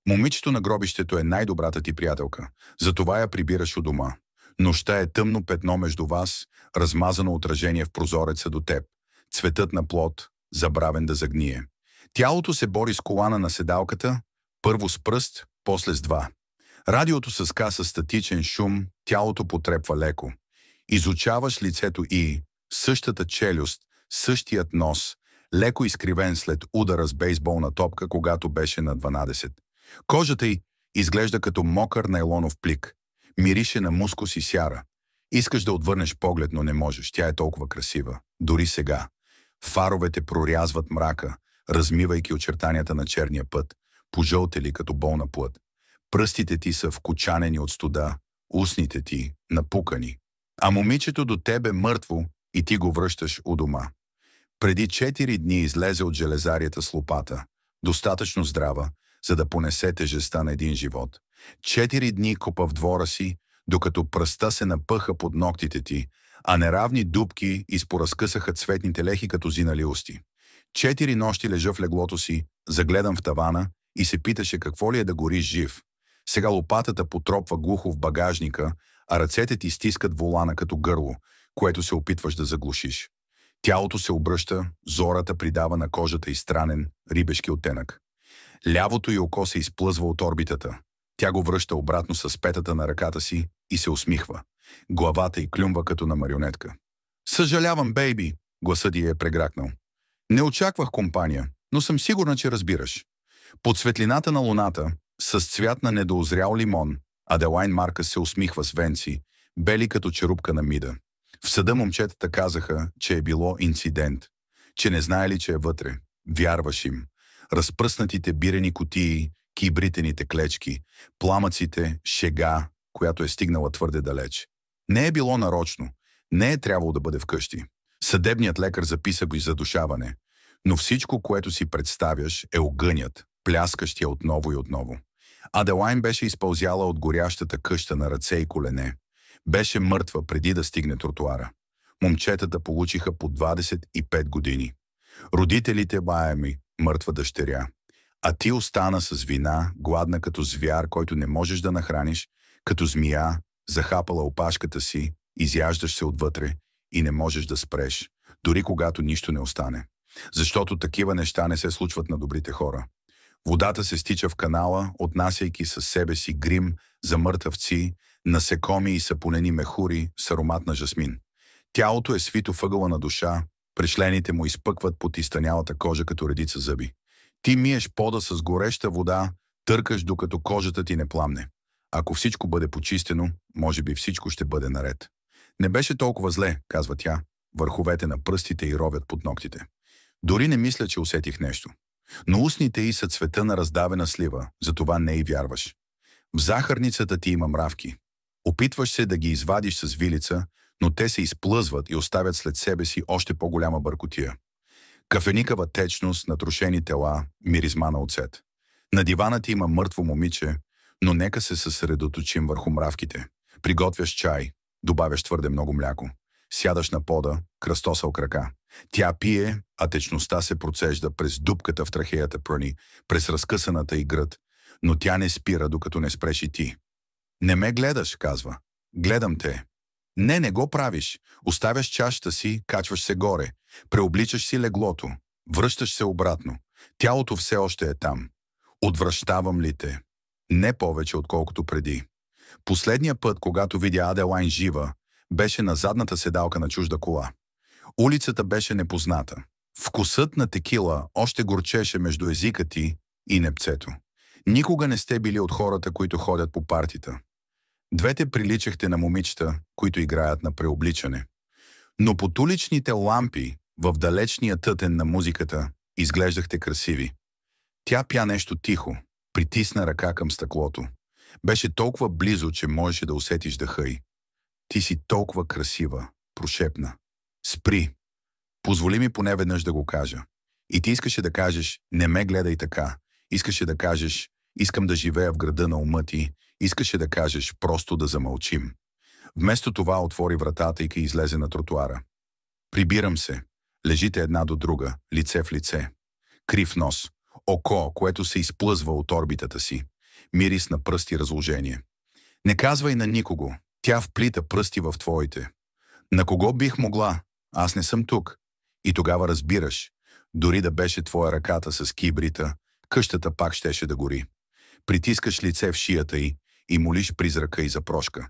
Момичето на гробището е най-добрата ти приятелка, затова я прибираш у дома. Нощта е тъмно петно между вас, размазано отражение в прозореца до теб. Цветът на плод, забравен да загние. Тялото се бори с колана на седалката, първо с пръст, после с два. Радиото съска със статичен шум, тялото потрепва леко. Изучаваш лицето и същата челюст, същият нос, леко изкривен след удара с бейсболна топка, когато беше на 12. Кожата й изглежда като мокър найлонов плик. Мирише на мускус и сяра. Искаш да отвърнеш поглед, но не можеш. Тя е толкова красива. Дори сега. Фаровете прорязват мрака, размивайки очертанията на черния път, пожълтели като болна плът. Пръстите ти са вкучанени от студа, устните ти напукани. А момичето до тебе мъртво и ти го връщаш у дома. Преди 4 дни излезе от железарията с лопата, достатъчно здрава, за да понесе тежестта на един живот. 4 дни копа в двора си, докато пръста се напъха под ногтите ти, а неравни дупки изпоразкъсаха цветните лехи като зинали усти. 4 нощи лежа в леглото си, загледан в тавана и се питаше какво ли е да гориш жив. Сега лопатата потропва глухо в багажника, а ръцете ти стискат волана като гърло, което се опитваш да заглушиш. Тялото се обръща, зората придава на кожата и странен, рибешки оттенък. Лявото й око се изплъзва от орбитата. Тя го връща обратно с петата на ръката си и се усмихва. Главата й клюмва като на марионетка. «Съжалявам, бейби!» гласът й е прегракнал. «Не очаквах компания, но съм сигурна, че разбираш». Под светлината на луната, с цвят на недоозрял лимон, Аделайн Маркъс се усмихва с венци, бели като черупка на мида. В съда момчетата казаха, че е било инцидент, че не знаели, че е вътре. Вярваш им. Разпръснатите бирени кутии, кибритените клечки, пламъците, шега, която е стигнала твърде далеч. Не е било нарочно, не е трябвало да бъде вкъщи. Съдебният лекар записа го и задушаване, но всичко, което си представяш, е огънят, пляскащия отново и отново. Аделайн беше изпълзяла от горящата къща на ръце и колене. Беше мъртва преди да стигне тротуара. Момчетата получиха по 25 години. Родителите бая ми, мъртва дъщеря. А ти остана с вина, гладна като звяр, който не можеш да нахраниш, като змия, захапала опашката си, изяждаш се отвътре и не можеш да спреш, дори когато нищо не остане. Защото такива неща не се случват на добрите хора. Водата се стича в канала, отнасяйки със себе си грим за мъртъвци, насекоми и сапунени мехури с аромат на жасмин. Тялото е свито въгъла на душа, пришлените му изпъкват под изтънялата кожа като редица зъби. Ти миеш пода с гореща вода, търкаш докато кожата ти не пламне. Ако всичко бъде почистено, може би всичко ще бъде наред. Не беше толкова зле, казва тя, върховете на пръстите й ровят под ногтите. Дори не мисля, че усетих нещо. Но устните й са цвета на раздавена слива, затова не й вярваш. В захарницата ти има мравки. Опитваш се да ги извадиш с вилица, но те се изплъзват и оставят след себе си още по-голяма бъркотия. Кафеникава течност, натрошени тела, миризма на оцет. На дивана ти има мъртво момиче, но нека се съсредоточим върху мравките. Приготвяш чай, добавяш твърде много мляко. Сядаш на пода, кръстосал крака. Тя пие, а течността се процежда през дупката в трахеята пръни, през разкъсаната й гръд, но тя не спира, докато не спреш и ти. «Не ме гледаш», казва. «Гледам те». Не го правиш. Оставяш чашата си, качваш се горе. Преобличаш си леглото. Връщаш се обратно. Тялото все още е там. Отвръщавам ли те? Не повече, отколкото преди. Последния път, когато видя Аделайн жива, беше на задната седалка на чужда кола. Улицата беше непозната. Вкусът на текила още горчеше между езика ти и непцето. Никога не сте били от хората, които ходят по партита. Двете приличахте на момичета, които играят на преобличане. Но под уличните лампи, в далечния тътен на музиката, изглеждахте красиви. Тя пя нещо тихо, притисна ръка към стъклото. Беше толкова близо, че можеше да усетиш дъха й. «Ти си толкова красива», прошепна. «Спри. Позволи ми поне веднъж да го кажа». И ти искаше да кажеш «Не ме гледай така». Искаше да кажеш «Искам да живея в града на ума ти». Искаше да кажеш просто да замълчим. Вместо това отвори вратата и излезе на тротуара. Прибирам се. Лежите една до друга, лице в лице. Крив нос. Око, което се изплъзва от орбитата си. Мирис на пръст и разложение. Не казвай на никого. Тя вплита пръсти в твоите. На кого бих могла? Аз не съм тук. И тогава разбираш. Дори да беше твоя ръката с кибрита, къщата пак щеше да гори. Притискаш лице в шията й и молиш призрака й за прошка.